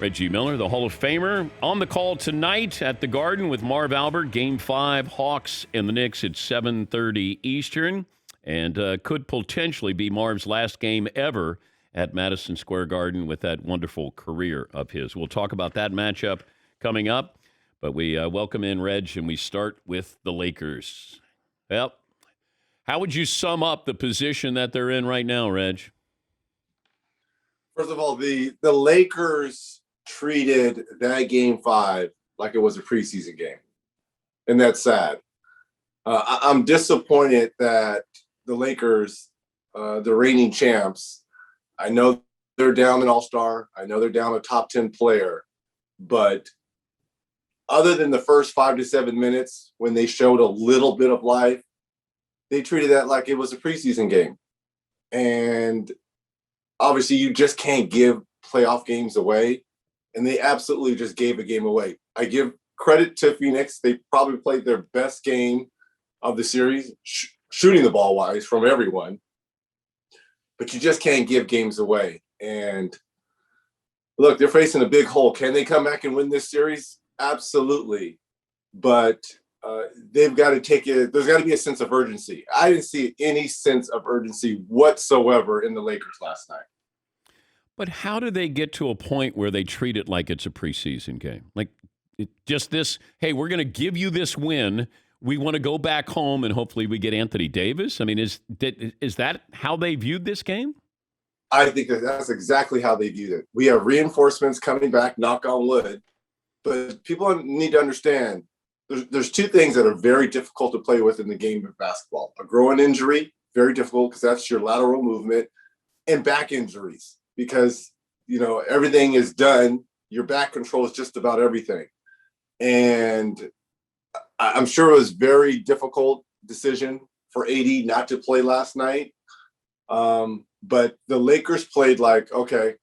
Reggie Miller, the Hall of Famer, on the call tonight at the Garden with Marv Albert. Game 5, Hawks and the Knicks at 7:30 Eastern. And could potentially be Marv's last game ever at Madison Square Garden with that wonderful career of his. We'll talk about that matchup coming up. But we welcome in Reg, and we start with the Lakers. Well, how would you sum up the position that they're in right now, Reg? First of all, the Lakers treated that Game 5 like it was a preseason game, and that's sad. I'm disappointed that the Lakers, the reigning champs, I know they're down an all-star. I know they're down a top 10 player, but other than the first 5 to 7 minutes when they showed a little bit of life, they treated that like it was a preseason game. And obviously, you just can't give playoff games away, and they absolutely just gave a game away. I give credit to Phoenix. They probably played their best game of the series, shooting the ball wise from everyone, but you just can't give games away. And look, they're facing a big hole. Can they come back and win this series? Absolutely. But they've got to take it. There's got to be a sense of urgency. I didn't see any sense of urgency whatsoever in the Lakers last night. But how do they get to a point where they treat it like it's a preseason game? Like just this, hey, we're going to give you this win. We want to go back home and hopefully we get Anthony Davis. I mean, is that how they viewed this game? I think that's exactly how they viewed it. We have reinforcements coming back, knock on wood. But people need to understand there's two things that are very difficult to play with in the game of basketball. A growing injury, very difficult because that's your lateral movement, and back injuries because, everything is done. Your back controls just about everything. And I'm sure it was a very difficult decision for AD not to play last night. But the Lakers played like, okay,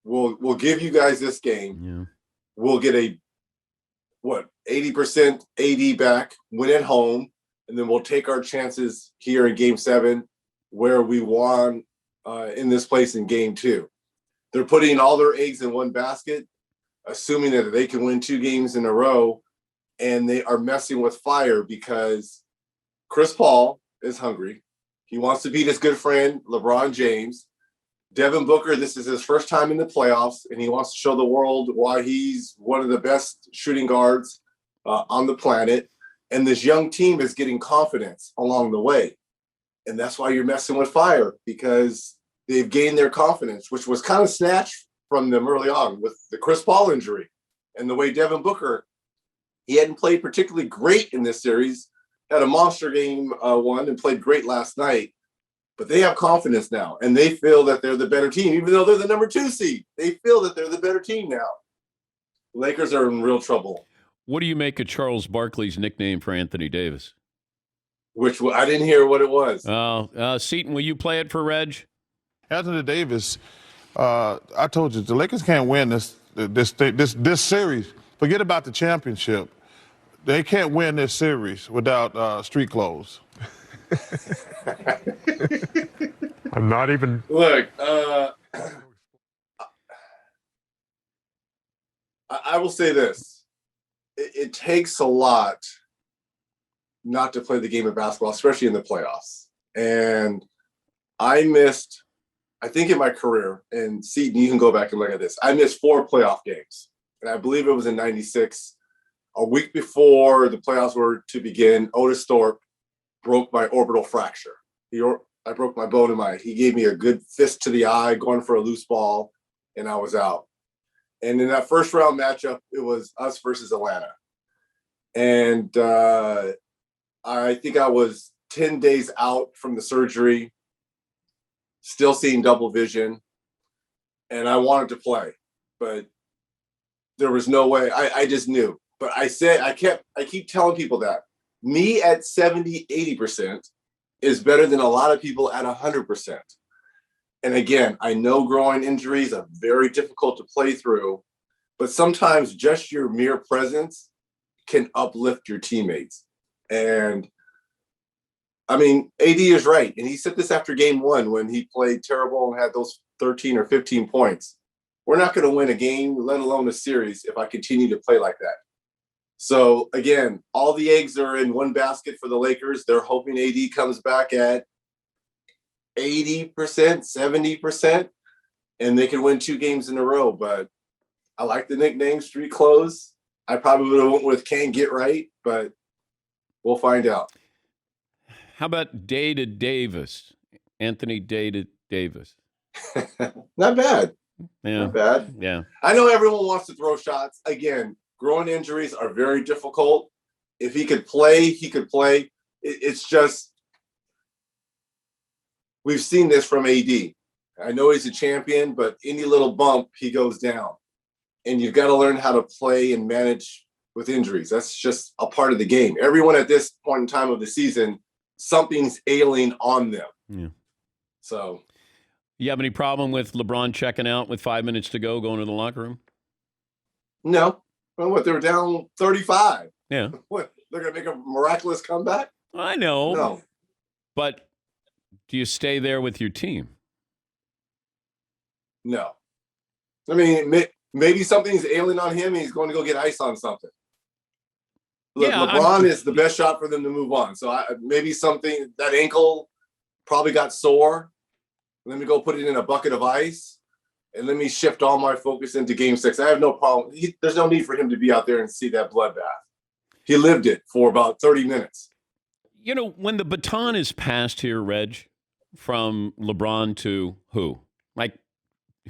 we'll give you guys this game. Yeah. We'll get 80% AD back, win at home, and then we'll take our chances here in Game 7 where we won in this place in Game 2. They're putting all their eggs in one basket, assuming that they can win 2 games in a row, and they are messing with fire because Chris Paul is hungry. He wants to beat his good friend, LeBron James. Devin Booker, this is his first time in the playoffs, and he wants to show the world why he's one of the best shooting guards on the planet. And this young team is getting confidence along the way. And that's why you're messing with fire, because they've gained their confidence, which was kind of snatched from them early on with the Chris Paul injury. And the way Devin Booker, he hadn't played particularly great in this series, had a monster game 1 and played great last night. But they have confidence now, and they feel that they're the better team, even though they're the number 2 seed. They feel that they're the better team now. The Lakers are in real trouble. What do you make of Charles Barkley's nickname for Anthony Davis? Which I didn't hear what it was. Seton, will you play it for Reg? Anthony Davis, I told you, the Lakers can't win this series. Forget about the championship. They can't win this series without street clothes. I'm not even. Look, I will say this. It takes a lot not to play the game of basketball, especially in the playoffs. And I think in my career, and Seton, you can go back and look at this, I missed 4 playoff games. And I believe it was in 96. A week before the playoffs were to begin, Otis Thorpe broke my orbital fracture. I broke my bone in my. He gave me a good fist to the eye, going for a loose ball, and I was out. And in that first round matchup, it was us versus Atlanta. And I think I was 10 days out from the surgery, still seeing double vision, and I wanted to play, but there was no way. I just knew. But I keep telling people that me at 70, 80% is better than a lot of people at 100%. And again, I know growing injuries are very difficult to play through, but sometimes just your mere presence can uplift your teammates. And I mean, AD is right. And he said this after Game 1 when he played terrible and had those 13 or 15 points. we're not going to win a game, let alone a series, if I continue to play like that. So, again, all the eggs are in one basket for the Lakers. They're hoping AD comes back at 80%, 70%, and they can win 2 games in a row. But I like the nickname Street Clothes. I probably would have went with Can't Get Right, but we'll find out. How about Day to Davis? Anthony Day to Davis. Not bad. Yeah. Not bad. Yeah. I know everyone wants to throw shots. Again, groin injuries are very difficult. If he could play, he could play. It's just, we've seen this from AD. I know he's a champion, but any little bump, he goes down. And you've got to learn how to play and manage with injuries. That's just a part of the game. Everyone at this point in time of the season, something's ailing on them. Yeah. So, you have any problem with LeBron checking out with 5 minutes to go, going to the locker room? no. Well, what, they were down 35. Yeah. What, they're going to make a miraculous comeback? I know. No. But do you stay there with your team? No. I mean, maybe something's ailing on him and he's going to go get ice on something. Look, Yeah, LeBron is the best shot for them to move on. So maybe something, that ankle probably got sore. Let me go put it in a bucket of ice and let me shift all my focus into Game 6. I have no problem. There's no need for him to be out there and see that bloodbath. He lived it for about 30 minutes. You know, when the baton is passed here, Reg, from LeBron to who? Like,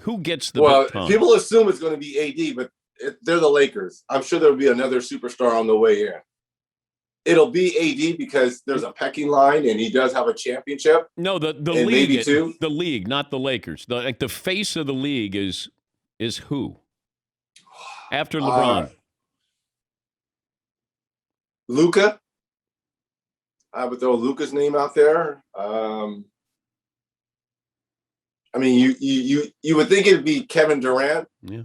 who gets the baton? People assume it's going to be AD, but they're the Lakers. I'm sure there'll be another superstar on the way in. It'll be AD because there's a pecking line and he does have a championship. No, the and league. Maybe two. The league, not the Lakers. The face of the league is who? After LeBron. Luka. I would throw Luka's name out there. I mean, you would think it'd be Kevin Durant. Yeah.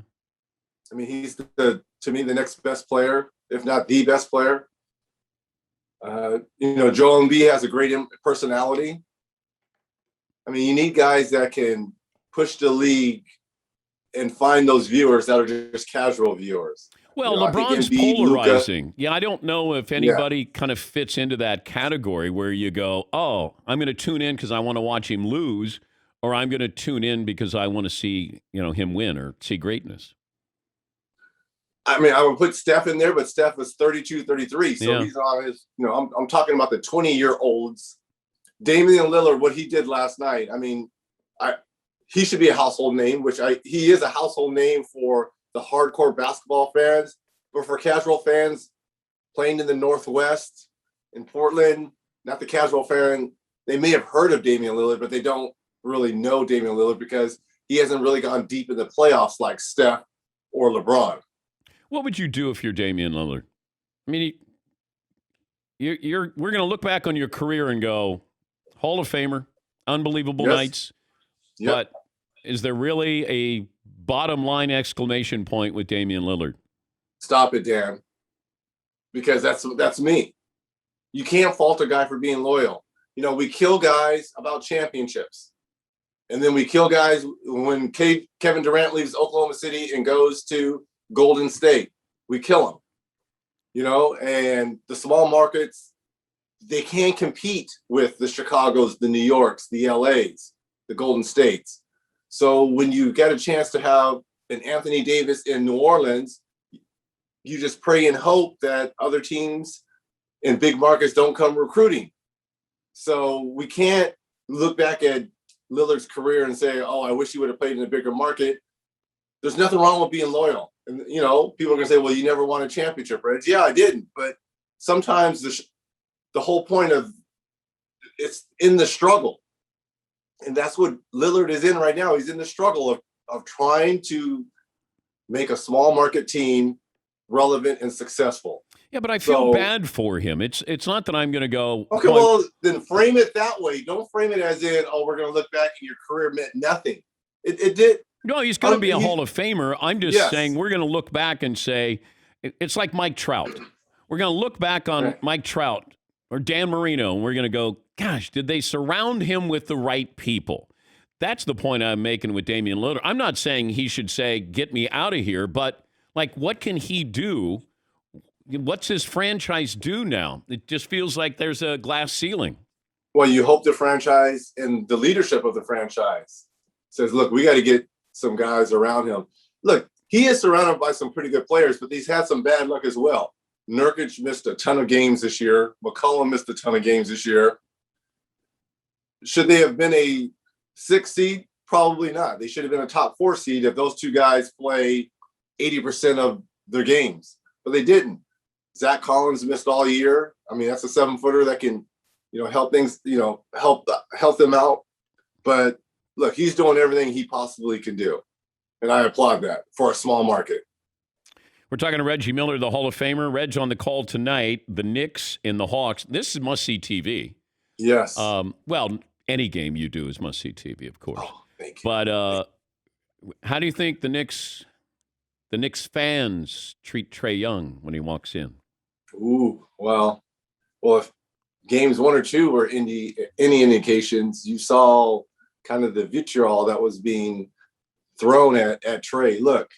I mean, he's to me the next best player, if not the best player. Joel Embiid has a great personality. I mean, you need guys that can push the league and find those viewers that are just casual viewers. Well, LeBron's polarizing. Luka. Yeah, I don't know if anybody kind of fits into that category where you go, oh, I'm going to tune in because I want to watch him lose, or I'm going to tune in because I want to see, him win or see greatness. I mean, I would put Steph in there, but Steph is 32, 33. So he's on his, I'm talking about the 20-year-olds. Damian Lillard, what he did last night, I mean, he should be a household name, he is a household name for the hardcore basketball fans. But for casual fans playing in the Northwest, in Portland, not the casual fan, they may have heard of Damian Lillard, but they don't really know Damian Lillard because he hasn't really gone deep in the playoffs like Steph or LeBron. What would you do if you're Damian Lillard? I mean, we're going to look back on your career and go, Hall of Famer, unbelievable nights. Yep. But is there really a bottom line exclamation point with Damian Lillard? Stop it, Dan. Because that's me. You can't fault a guy for being loyal. We kill guys about championships. And then we kill guys when Kevin Durant leaves Oklahoma City and goes to Golden State. We kill them. And the small markets, they can't compete with the Chicagos, the New Yorks, the LAs, the Golden States. So when you get a chance to have an Anthony Davis in New Orleans, you just pray and hope that other teams in big markets don't come recruiting. So we can't look back at Lillard's career and say, oh, I wish he would have played in a bigger market. There's nothing wrong with being loyal. And, people are going to say, well, you never won a championship, right? Yeah, I didn't. But sometimes the whole point of it's in the struggle. And that's what Lillard is in right now. He's in the struggle of trying to make a small market team relevant and successful. Yeah, but I feel bad for him. It's not that I'm going to go. Okay, well, then frame it that way. Don't frame it as in, oh, we're going to look back and your career meant nothing. It did. No, he's going to be a Hall of Famer. I'm just saying we're going to look back and say, it's like Mike Trout. We're going to look back on Mike Trout or Dan Marino, and we're going to go, gosh, did they surround him with the right people? That's the point I'm making with Damian Lillard. I'm not saying he should say, get me out of here, but, like, what can he do? What's his franchise do now? It just feels like there's a glass ceiling. Well, you hope the franchise and the leadership of the franchise says, look, we got to get some guys around him. Look, he is surrounded by some pretty good players, but he's had some bad luck as well. Nurkic missed a ton of games this year. McCollum missed a ton of games this year. Should they have been a 6 seed? Probably not. They should have been a top 4 seed if those two guys play 80% of their games, but they didn't. Zach Collins missed all year. I mean, that's a 7-footer that can, help things, help them out. But look, he's doing everything he possibly can do. And I applaud that for a small market. We're talking to Reggie Miller, the Hall of Famer. Reg's on the call tonight. The Knicks and the Hawks. This is must-see TV. Yes. Well, any game you do is must-see TV, of course. Oh, thank you. But how do you think the Knicks fans treat Trey Young when he walks in? Ooh, well, if games 1 or 2 were any indications, you saw kind of the vitriol that was being thrown at Trey. Look,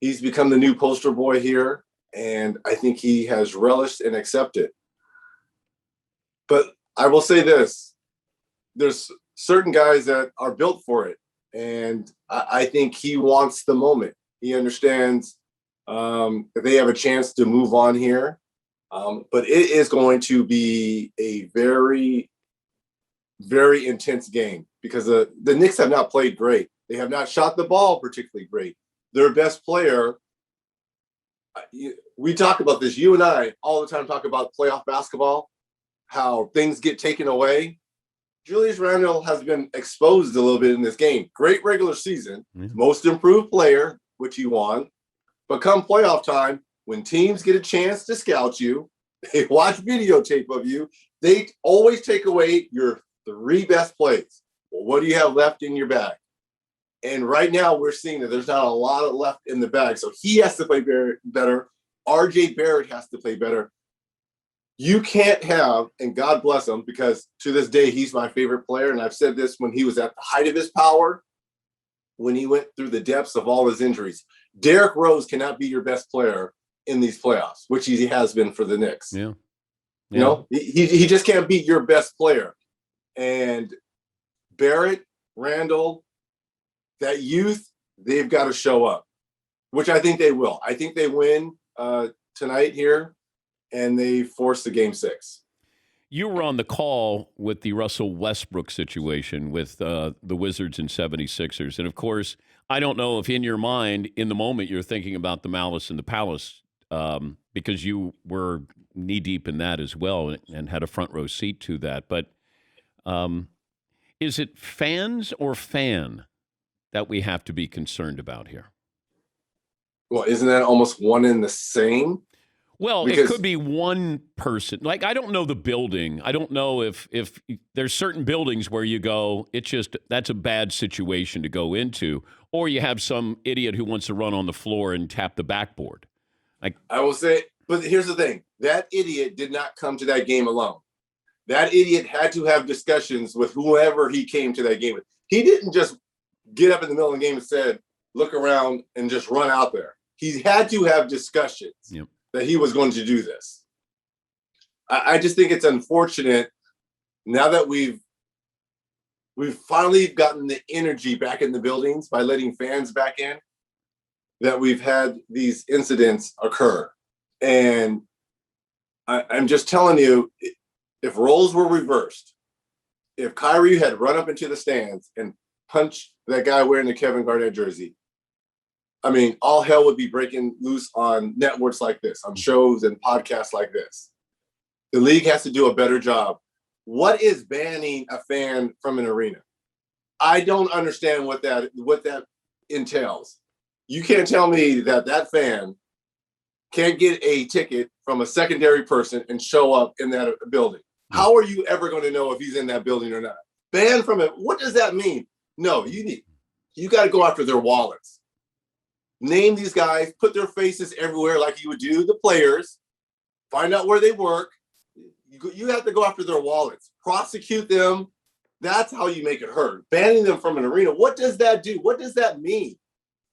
he's become the new poster boy here, and I think he has relished and accepted. But I will say this, there's certain guys that are built for it, and I think he wants the moment. He understands that they have a chance to move on here. But it is going to be a very, very intense game because the Knicks have not played great. They have not shot the ball particularly great. Their best player, we talk about this, you and I all the time talk about playoff basketball, how things get taken away. Julius Randle has been exposed a little bit in this game. Great regular season, most improved player, which he won. But come playoff time, when teams get a chance to scout you, they watch videotape of you, they always take away your 3 best plays. Well, what do you have left in your bag? And right now we're seeing that there's not a lot left in the bag. So he has to play better. RJ Barrett has to play better. You can't have, and God bless him, because to this day, he's my favorite player. And I've said this when he was at the height of his power, when he went through the depths of all his injuries. Derrick Rose cannot be your best player in these playoffs, which he has been for the Knicks. Yeah. You know, he just can't beat your best player. And Barrett, Randall, that youth, they've got to show up, which I think they will. I think they win tonight here, and they force the game 6. You were on the call with the Russell Westbrook situation with the Wizards and 76ers. And, of course, I don't know if in your mind, in the moment, you're thinking about the Malice and the Palace because you were knee-deep in that as well and had a front-row seat to that. But is it fans or fan that we have to be concerned about here? Well, isn't that almost one and the same? Well, Because it could be one person. Like, I don't know the building. I don't know if there's certain buildings where you go, that's a bad situation to go into. Or you have some idiot who wants to run on the floor and tap the backboard. Like, I will say, but here's the thing. That idiot did not come to that game alone. That idiot had to have discussions with whoever he came to that game with. He didn't just get up in the middle of the game and said, look around and just run out there. He had to have discussions. Yep. That he was going to do this. I just think it's unfortunate now that we've finally gotten the energy back in the buildings by letting fans back in, that we've had these incidents occur. And I'm just telling you, if roles were reversed, if Kyrie had run up into the stands and punched that guy wearing the Kevin Garnett jersey, I mean, all hell would be breaking loose on networks like this, on shows and podcasts like this. The league has to do a better job. What is banning a fan from an arena? I don't understand what that entails. You can't tell me that fan can't get a ticket from a secondary person and show up in that building. How are you ever going to know if he's in that building or not? Banned from it. What does that mean? No, you got to go after their wallets. Name these guys, put their faces everywhere like you would do the players, find out where they work. You have to go after their wallets, prosecute them, That's how you make it hurt. Banning them from an arena, what does that do? What does that mean?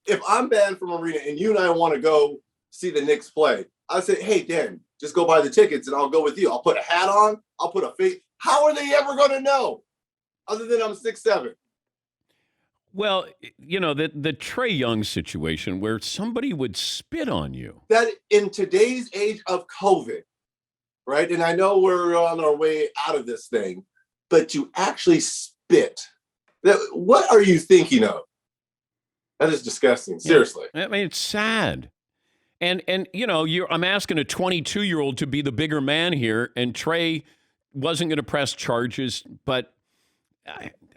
If I'm banned from an arena and you and I want to go see the Knicks play, I say, hey, Dan, just go buy the tickets and I'll go with you. I'll put a hat on. I'll put a face. How are they ever going to know other than I'm 6'7"? Well, the Trey Young situation where somebody would spit on you. That in today's age of COVID, right? And I know we're on our way out of this thing, but you actually spit. What are you thinking of? That is disgusting. Seriously. I mean, it's sad. And I'm asking a 22-year-old to be the bigger man here, and Trey wasn't going to press charges, but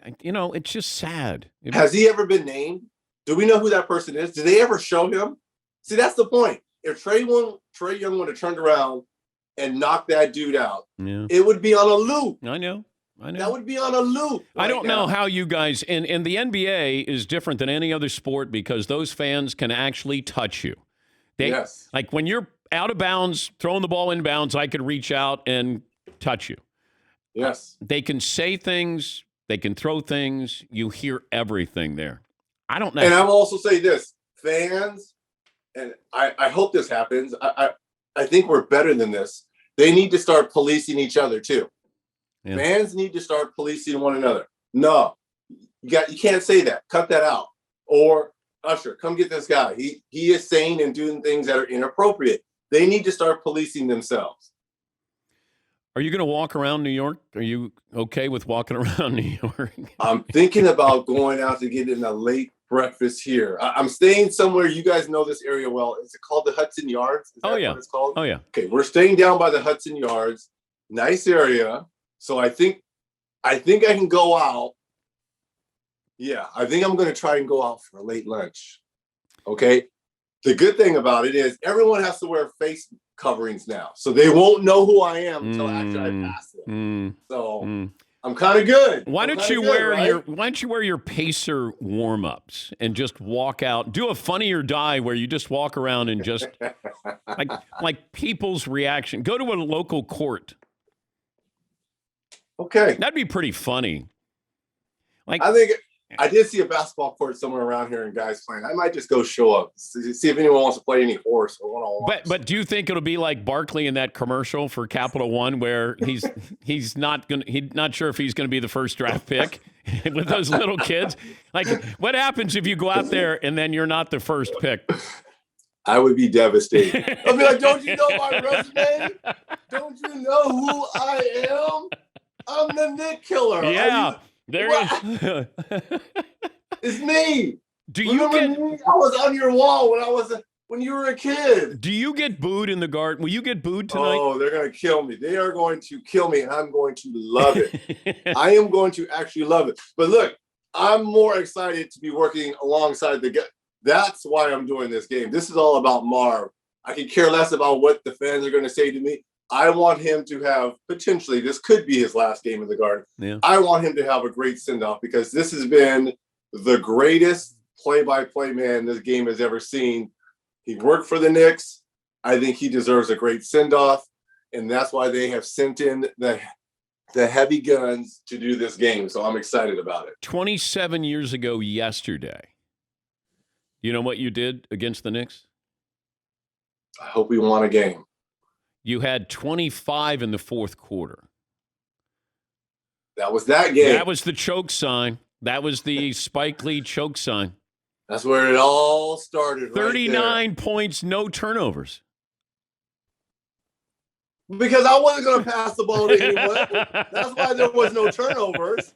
it's just sad. Has he ever been named? Do we know who that person is? Did they ever show him? See, that's the point. If Trey Young would have turned around and knocked that dude out, it would be on a loop. I know. That would be on a loop. I don't know how you guys, and the NBA is different than any other sport because those fans can actually touch you. Yes. Like when you're out of bounds, throwing the ball inbounds, I could reach out and touch you. Yes. They can say things. They can throw things. You hear everything there. I don't know. And I will also say this, fans, and I hope this happens. I think we're better than this. They need to start policing each other too. Yeah. Fans need to start policing one another. No, you can't say that. Cut that out. Or Usher, come get this guy. He is saying and doing things that are inappropriate. They need to start policing themselves. Are you going to walk around New York? Are you okay with walking around New York? I'm thinking about going out to get in a late breakfast here. I'm staying somewhere. You guys know this area well. Is it called the Hudson Yards? Is that what it's called? Oh, yeah. Okay, we're staying down by the Hudson Yards. Nice area. So I think I can go out. Yeah, I think I'm going to try and go out for a late lunch. Okay. The good thing about it is everyone has to wear face coverings now, so they won't know who I am until after I pass them. So I'm kind of good. Why don't you wear your Pacer warm-ups and just walk out? Do a Funny or Die where you just walk around and just like people's reaction. Go to a local court. Okay. That'd be pretty funny. I think I did see a basketball court somewhere around here and guys playing. I might just go show up, see if anyone wants to play any horse or one-on-one. But do you think it'll be like Barkley in that commercial for Capital One where he's not sure if he's going to be the first draft pick with those little kids? Like, what happens if you go out there and then you're not the first pick? I would be devastated. I'll be like, don't you know my resume? Don't you know who I am? I'm the Nick Killer. Yeah, there is. It's me. Do you get? Me? I was on your wall when you were a kid. Do you get booed in the garden? Will you get booed tonight? Oh, they're going to kill me. They are going to kill me, and I'm going to love it. I am going to actually love it. But look, I'm more excited to be working alongside the guy. That's why I'm doing this game. This is all about Marv. I could care less about what the fans are going to say to me. I want him to have, potentially, this could be his last game in the Garden. Yeah. I want him to have a great send-off because this has been the greatest play-by-play man this game has ever seen. He worked for the Knicks. I think he deserves a great send-off, and that's why they have sent in the heavy guns to do this game, so I'm excited about it. 27 years ago yesterday, you know what you did against the Knicks? I hope we won a game. You had 25 in the fourth quarter. That was that game. That was the choke sign. That was the Spike Lee choke sign. That's where it all started. 39 points, no turnovers. Because I wasn't going to pass the ball to anyone. That's why there was no turnovers.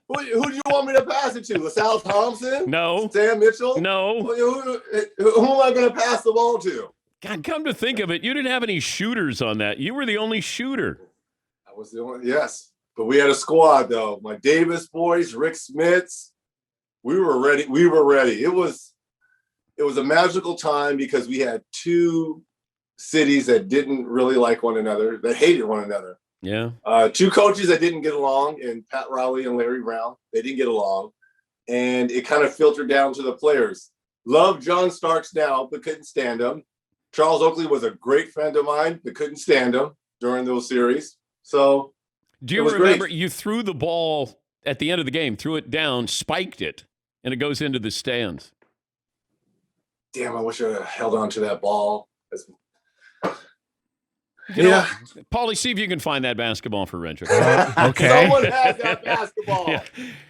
Who do you want me to pass it to? LaSalle Thompson? No. Sam Mitchell? No. Who am I going to pass the ball to? God, come to think of it, you didn't have any shooters on that. You were the only shooter. I was the only, yes. But we had a squad, though. My Davis boys, Rick Smits. We were ready. We were ready. It was a magical time because we had two cities that didn't really like one another, that hated one another. Yeah. Two coaches that didn't get along, and Pat Riley and Larry Brown. They didn't get along. And it kind of filtered down to the players. Love John Starks now, but couldn't stand him. Charles Oakley was a great friend of mine, but couldn't stand him during those series. So do you remember you threw the ball at the end of the game, threw it down, spiked it, and it goes into the stands. Damn, I wish I had held on to that ball. You know, Paulie, see if you can find that basketball for Reggie. Okay. Someone has that basketball. Yeah.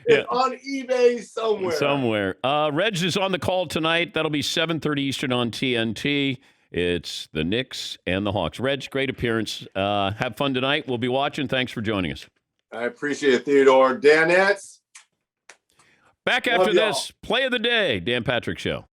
It's on eBay somewhere. Reg is on the call tonight. That'll be 7:30 Eastern on TNT. It's the Knicks and the Hawks. Reg, great appearance. Have fun tonight. We'll be watching. Thanks for joining us. I appreciate it, Theodore. Danettes. Back after this, play of the day, Dan Patrick Show.